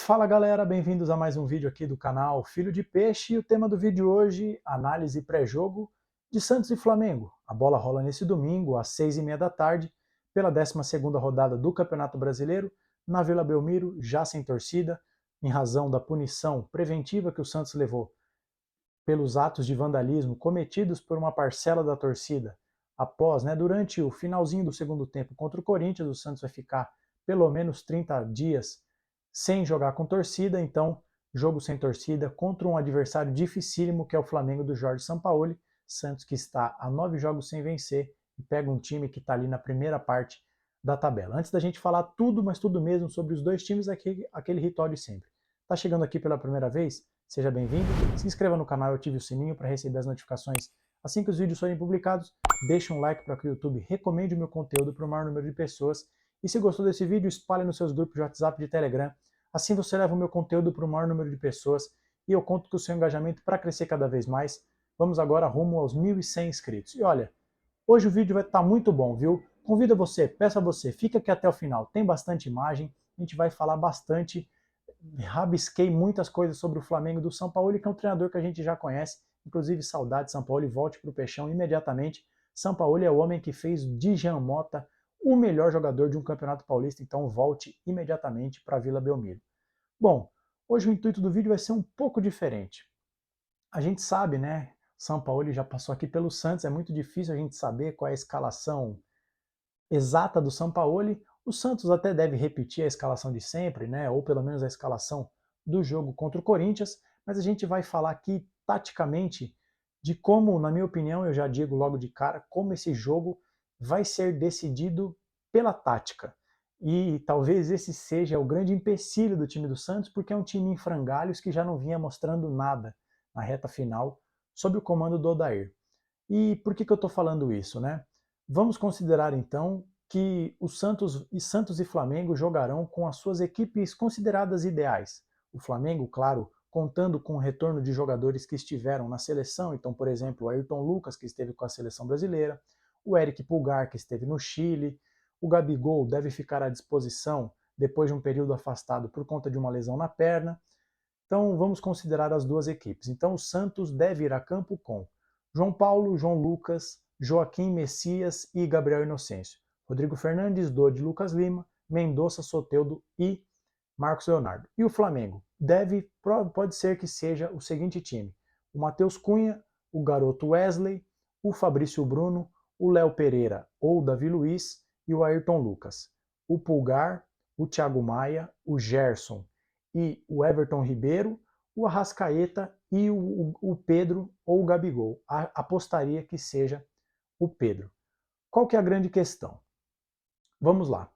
Fala galera, bem-vindos a mais um vídeo aqui do canal Filho de Peixe, e o tema do vídeo hoje, análise pré-jogo de Santos e Flamengo. A bola rola nesse domingo, às 6h30 da tarde, pela 12ª rodada do Campeonato Brasileiro, na Vila Belmiro, já sem torcida, em razão da punição preventiva que o Santos levou pelos atos de vandalismo cometidos por uma parcela da torcida após, durante o finalzinho do segundo tempo contra o Corinthians. O Santos vai ficar pelo menos 30 dias sem jogar com torcida, então jogo sem torcida contra um adversário dificílimo que é o Flamengo do Jorge Sampaoli. Santos que está a 9 jogos sem vencer e pega um time que está ali na primeira parte da tabela. Antes da gente falar tudo, mas tudo mesmo sobre os dois times, aquele ritual de sempre. Está chegando aqui pela primeira vez? Seja bem-vindo, se inscreva no canal e ative o sininho para receber as notificações assim que os vídeos forem publicados. Deixe um like para que o YouTube recomende o meu conteúdo para o maior número de pessoas. E se gostou desse vídeo, espalhe nos seus grupos de WhatsApp e de Telegram. Assim você leva o meu conteúdo para o maior número de pessoas e eu conto com o seu engajamento para crescer cada vez mais. Vamos agora rumo aos 1.100 inscritos. E olha, hoje o vídeo vai estar muito bom, viu? Convido você, peço a você, fica aqui até o final. Tem bastante imagem, a gente vai falar bastante. Rabisquei muitas coisas sobre o Flamengo do Sampaoli, que é um treinador que a gente já conhece. Inclusive, saudade, Sampaoli, volte para o Peixão imediatamente. Sampaoli é o homem que fez de Jean Mota o melhor jogador de um campeonato paulista, então volte imediatamente para a Vila Belmiro. Bom, hoje o intuito do vídeo vai ser um pouco diferente. A gente sabe, né? Sampaoli já passou aqui pelo Santos, é muito difícil a gente saber qual é a escalação exata do Sampaoli. O Santos até deve repetir a escalação de sempre, né? Ou pelo menos a escalação do jogo contra o Corinthians, mas a gente vai falar aqui taticamente de como, na minha opinião, eu já digo logo de cara, como esse jogo vai ser decidido pela tática. E talvez esse seja o grande empecilho do time do Santos, porque é um time em frangalhos que já não vinha mostrando nada na reta final sob o comando do Odair. E por que eu estou falando isso, né? Vamos considerar então que o Santos e Flamengo jogarão com as suas equipes consideradas ideais. O Flamengo, claro, contando com o retorno de jogadores que estiveram na seleção, então, por exemplo, o Ayrton Lucas, que esteve com a seleção brasileira, o Eric Pulgar, que esteve no Chile, o Gabigol deve ficar à disposição depois de um período afastado por conta de uma lesão na perna. Então, vamos considerar as duas equipes. Então, o Santos deve ir a campo com João Paulo, João Lucas, Joaquim Messias e Gabriel Inocêncio, Rodrigo Fernandes, Dodi, Lucas Lima, Mendonça, Soteldo e Marcos Leonardo. E o Flamengo pode ser que seja o seguinte time: o Matheus Cunha, o garoto Wesley, o Fabrício Bruno, o Léo Pereira ou o Davi Luiz e o Ayrton Lucas, o Pulgar, o Thiago Maia, o Gerson e o Everton Ribeiro, o Arrascaeta e o Pedro ou o Gabigol. Apostaria que seja o Pedro. Qual que é a grande questão? Vamos lá.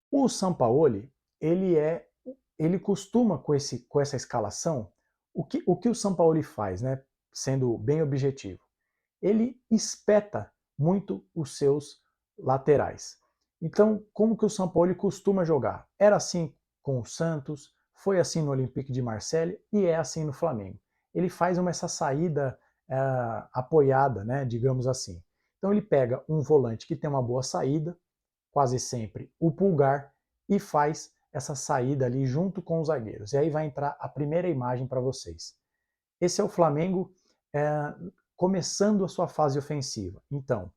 O Sampaoli, ele costuma com essa escalação, o que o Sampaoli faz, né, sendo bem objetivo? Ele espeta muito os seus laterais. Então, como que o Sampaoli costuma jogar? Era assim com o Santos, foi assim no Olympique de Marseille e é assim no Flamengo. Ele faz essa saída apoiada, né, digamos assim. Então ele pega um volante que tem uma boa saída, quase sempre o Pulgar, e faz essa saída ali junto com os zagueiros. E aí vai entrar a primeira imagem para vocês. Esse é o Flamengo começando a sua fase ofensiva. Então,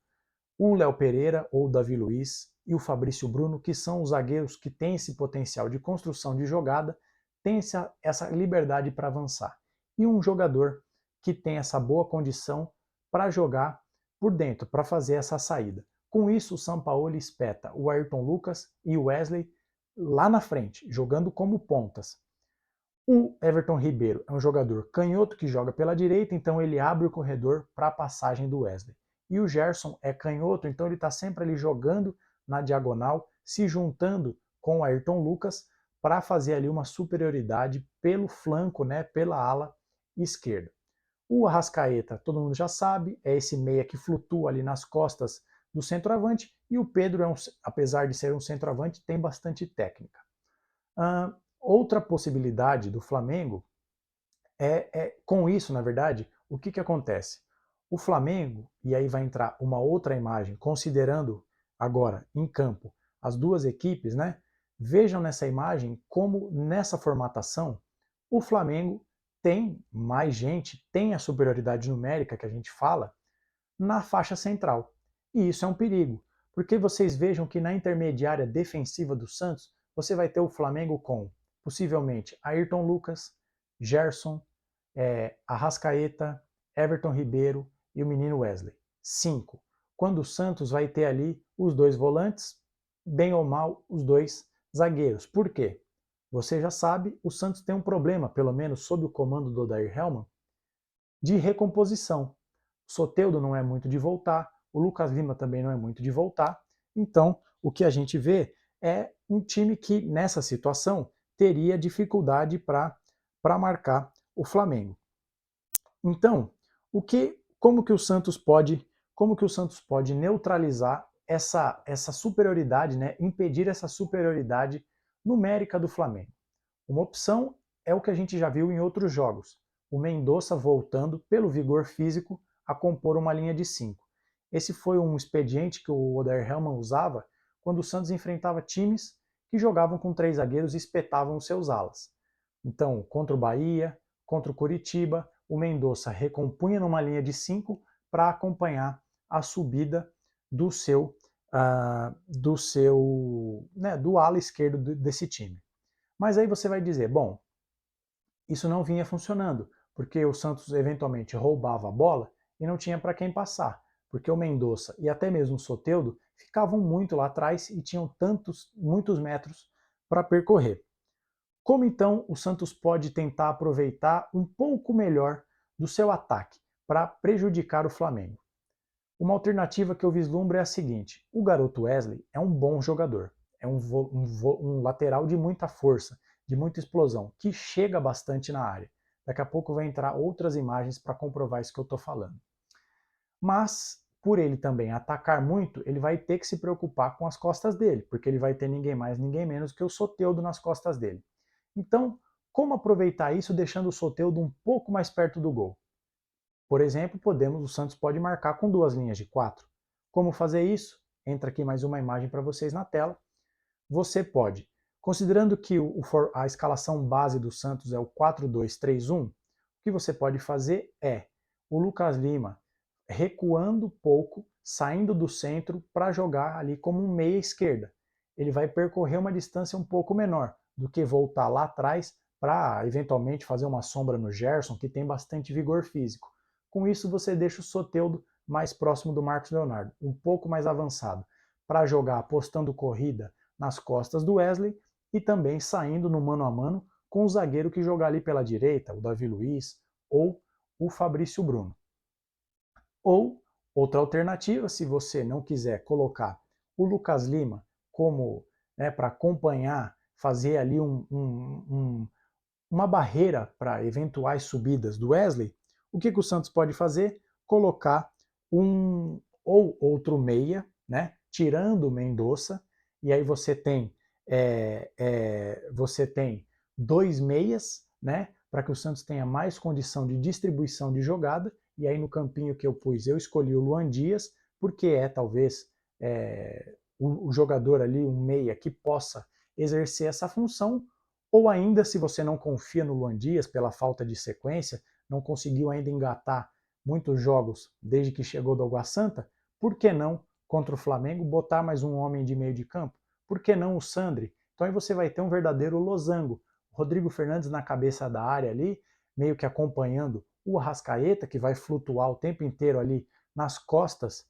o Léo Pereira ou o Davi Luiz e o Fabrício Bruno, que são os zagueiros que têm esse potencial de construção de jogada, têm essa liberdade para avançar. E um jogador que tem essa boa condição para jogar por dentro, para fazer essa saída. Com isso, o Sampaoli espeta o Ayrton Lucas e o Wesley lá na frente, jogando como pontas. O Everton Ribeiro é um jogador canhoto que joga pela direita, então ele abre o corredor para a passagem do Wesley. E o Gerson é canhoto, então ele está sempre ali jogando na diagonal, se juntando com o Ayrton Lucas para fazer ali uma superioridade pelo flanco, né, pela ala esquerda. O Arrascaeta, todo mundo já sabe, é esse meia que flutua ali nas costas do centroavante, e o Pedro, apesar de ser um centroavante, tem bastante técnica. Outra possibilidade do Flamengo com isso, na verdade, o que acontece? O Flamengo, e aí vai entrar uma outra imagem, considerando agora em campo as duas equipes, né, Vejam nessa imagem como nessa formatação o Flamengo tem mais gente, tem a superioridade numérica que a gente fala na faixa central. E isso é um perigo, porque vocês vejam que na intermediária defensiva do Santos, você vai ter o Flamengo com, possivelmente, Ayrton Lucas, Gerson, Arrascaeta, Everton Ribeiro e o menino Wesley. 5. Quando o Santos vai ter ali os dois volantes, bem ou mal, os dois zagueiros. Por quê? Você já sabe, o Santos tem um problema, pelo menos sob o comando do Odair Hellmann, de recomposição. O Soteldo não é muito de voltar, o Lucas Lima também não é muito de voltar. Então, o que a gente vê é um time que, nessa situação, teria dificuldade para marcar o Flamengo. Então, como que o Santos pode neutralizar essa superioridade, né, impedir essa superioridade numérica do Flamengo? Uma opção é o que a gente já viu em outros jogos, o Mendonça voltando pelo vigor físico a compor uma linha de 5. Esse foi um expediente que o Odair Hellmann usava quando o Santos enfrentava times que jogavam com 3 zagueiros e espetavam os seus alas. Então, contra o Bahia, contra o Coritiba, o Mendonça recompunha numa linha de 5 para acompanhar a subida do do ala esquerdo desse time. Mas aí você vai dizer, bom, isso não vinha funcionando, porque o Santos eventualmente roubava a bola e não tinha para quem passar, porque o Mendonça e até mesmo o Soteldo ficavam muito lá atrás e tinham muitos metros para percorrer. Como então o Santos pode tentar aproveitar um pouco melhor do seu ataque para prejudicar o Flamengo? Uma alternativa que eu vislumbro é a seguinte: o garoto Wesley é um bom jogador, é um lateral de muita força, de muita explosão, que chega bastante na área. Daqui a pouco vai entrar outras imagens para comprovar isso que eu estou falando. Mas, por ele também atacar muito, ele vai ter que se preocupar com as costas dele, porque ele vai ter ninguém mais, ninguém menos que o Soteldo nas costas dele. Então, como aproveitar isso deixando o Soteldo um pouco mais perto do gol? Por exemplo, o Santos pode marcar com 2 linhas de 4. Como fazer isso? Entra aqui mais uma imagem para vocês na tela. Você pode, considerando que a escalação base do Santos é o 4-2-3-1, o que você pode fazer é o Lucas Lima recuando pouco, saindo do centro para jogar ali como um meia esquerda. Ele vai percorrer uma distância um pouco menor do que voltar lá atrás para eventualmente fazer uma sombra no Gerson, que tem bastante vigor físico. Com isso, você deixa o Soteldo mais próximo do Marcos Leonardo, um pouco mais avançado, para jogar apostando corrida nas costas do Wesley e também saindo no mano a mano com o zagueiro que jogar ali pela direita, o Davi Luiz ou o Fabrício Bruno. Ou, outra alternativa, se você não quiser colocar o Lucas Lima como para acompanhar, fazer ali uma barreira para eventuais subidas do Wesley, o que o Santos pode fazer? Colocar um ou outro meia, né, tirando o Mendonça, e aí você tem 2 meias, né, para que o Santos tenha mais condição de distribuição de jogada, e aí no campinho que eu pus, eu escolhi o Luan Dias, porque talvez o jogador ali, um meia, que possa exercer essa função, ou ainda, se você não confia no Luan Dias pela falta de sequência, não conseguiu ainda engatar muitos jogos desde que chegou do Água Santa, por que não, contra o Flamengo, botar mais um homem de meio de campo? Por que não o Sandri? Então aí você vai ter um verdadeiro losango. O Rodrigo Fernandes na cabeça da área ali, meio que acompanhando o Arrascaeta, que vai flutuar o tempo inteiro ali nas costas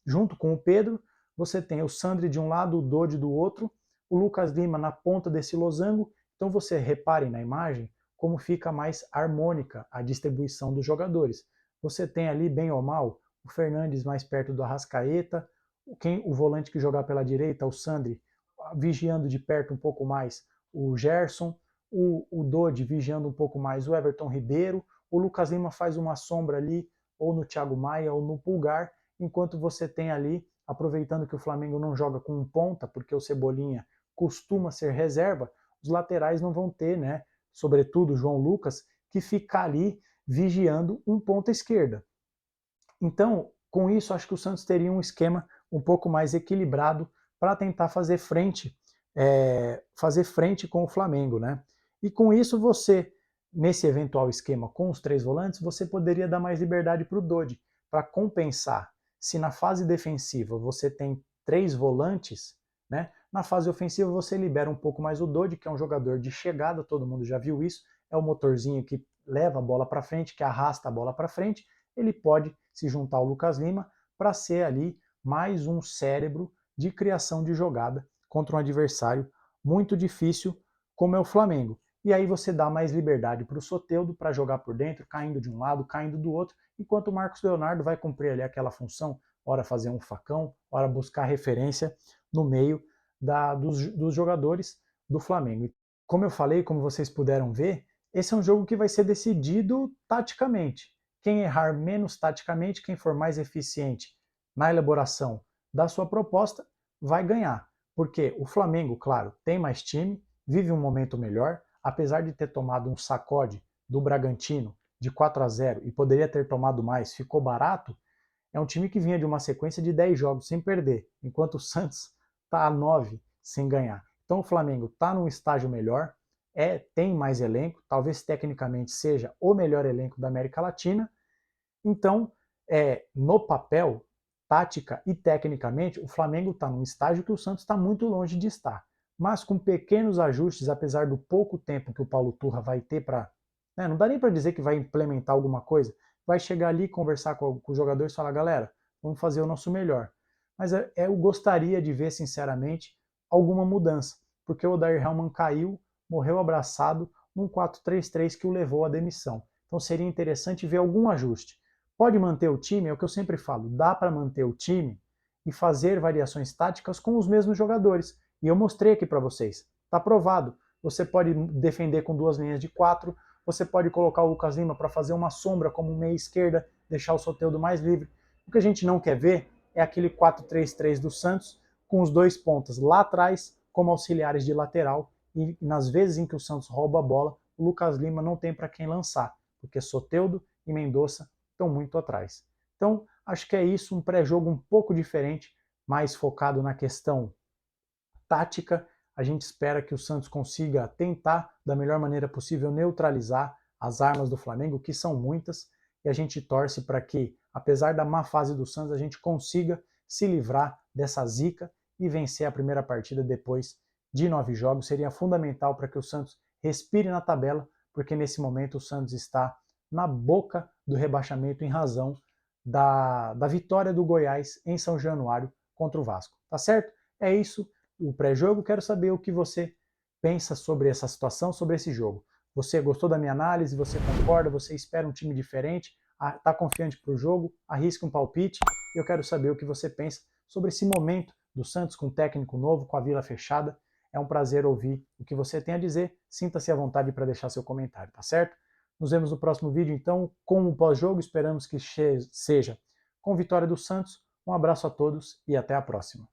junto com o Pedro. Você tem o Sandri de um lado, o Dodi do outro, o Lucas Lima na ponta desse losango. Então você repare na imagem como fica mais harmônica a distribuição dos jogadores. Você tem ali, bem ou mal, o Fernandes mais perto do Arrascaeta, o volante que jogar pela direita, o Sandri, vigiando de perto um pouco mais o Gerson, o Dodi vigiando um pouco mais o Everton Ribeiro, o Lucas Lima faz uma sombra ali, ou no Thiago Maia, ou no Pulgar, enquanto você tem ali, aproveitando que o Flamengo não joga com um ponta, porque o Cebolinha costuma ser reserva, os laterais não vão ter, né, sobretudo o João Lucas, que ficar ali vigiando um ponta esquerda. Então, com isso, acho que o Santos teria um esquema um pouco mais equilibrado para tentar fazer frente fazer frente com o Flamengo, né? E com isso você, nesse eventual esquema com os 3 volantes, você poderia dar mais liberdade para o Dodi, para compensar. Se na fase defensiva você tem 3 volantes, né? Na fase ofensiva você libera um pouco mais o Dodi, que é um jogador de chegada, todo mundo já viu isso, é o motorzinho que leva a bola para frente, que arrasta a bola para frente, ele pode se juntar ao Lucas Lima para ser ali mais um cérebro de criação de jogada contra um adversário muito difícil como é o Flamengo. E aí você dá mais liberdade para o Soteldo para jogar por dentro, caindo de um lado, caindo do outro, enquanto o Marcos Leonardo vai cumprir ali aquela função, ora fazer um facão, ora buscar referência no meio dos jogadores do Flamengo. Como eu falei, como vocês puderam ver, esse é um jogo que vai ser decidido taticamente. Quem errar menos taticamente, quem for mais eficiente na elaboração da sua proposta, vai ganhar. Porque o Flamengo, claro, tem mais time, vive um momento melhor, apesar de ter tomado um sacode do Bragantino de 4-0 e poderia ter tomado mais, ficou barato, é um time que vinha de uma sequência de 10 jogos sem perder, enquanto o Santos está a 9 sem ganhar. Então o Flamengo está num estágio melhor, tem mais elenco, talvez tecnicamente seja o melhor elenco da América Latina. Então, no papel, tática e tecnicamente, o Flamengo está num estágio que o Santos está muito longe de estar. Mas com pequenos ajustes, apesar do pouco tempo que o Paulo Turra vai ter para... não dá nem para dizer que vai implementar alguma coisa, vai chegar ali, conversar com os jogadores e falar, galera, vamos fazer o nosso melhor. Mas eu gostaria de ver, sinceramente, alguma mudança, porque o Odair Hellmann caiu, morreu abraçado num 4-3-3 que o levou à demissão. Então seria interessante ver algum ajuste. Pode manter o time, é o que eu sempre falo, dá para manter o time e fazer variações táticas com os mesmos jogadores. E eu mostrei aqui para vocês, está provado. Você pode defender com 2 linhas de 4, você pode colocar o Lucas Lima para fazer uma sombra como meia esquerda, deixar o Soteldo mais livre. O que a gente não quer ver é aquele 4-3-3 do Santos com os 2 pontas lá atrás como auxiliares de lateral e nas vezes em que o Santos rouba a bola, o Lucas Lima não tem para quem lançar, porque Soteldo e Mendonça estão muito atrás. Então, acho que é isso, um pré-jogo um pouco diferente, mais focado na questão tática. A gente espera que o Santos consiga tentar, da melhor maneira possível, neutralizar as armas do Flamengo, que são muitas, e a gente torce para que, apesar da má fase do Santos, a gente consiga se livrar dessa zica e vencer a primeira partida depois de 9 jogos. Seria fundamental para que o Santos respire na tabela, porque nesse momento o Santos está na boca do rebaixamento em razão da vitória do Goiás em São Januário contra o Vasco. Tá certo? É isso, o pré-jogo. Quero saber o que você pensa sobre essa situação, sobre esse jogo. Você gostou da minha análise? Você concorda? Você espera um time diferente? Está confiante para o jogo? Arrisca um palpite? Eu quero saber o que você pensa sobre esse momento do Santos com um técnico novo, com a Vila fechada. É um prazer ouvir o que você tem a dizer. Sinta-se à vontade para deixar seu comentário, tá certo? Nos vemos no próximo vídeo, então, com o pós-jogo. Esperamos que seja com vitória do Santos. Um abraço a todos e até a próxima.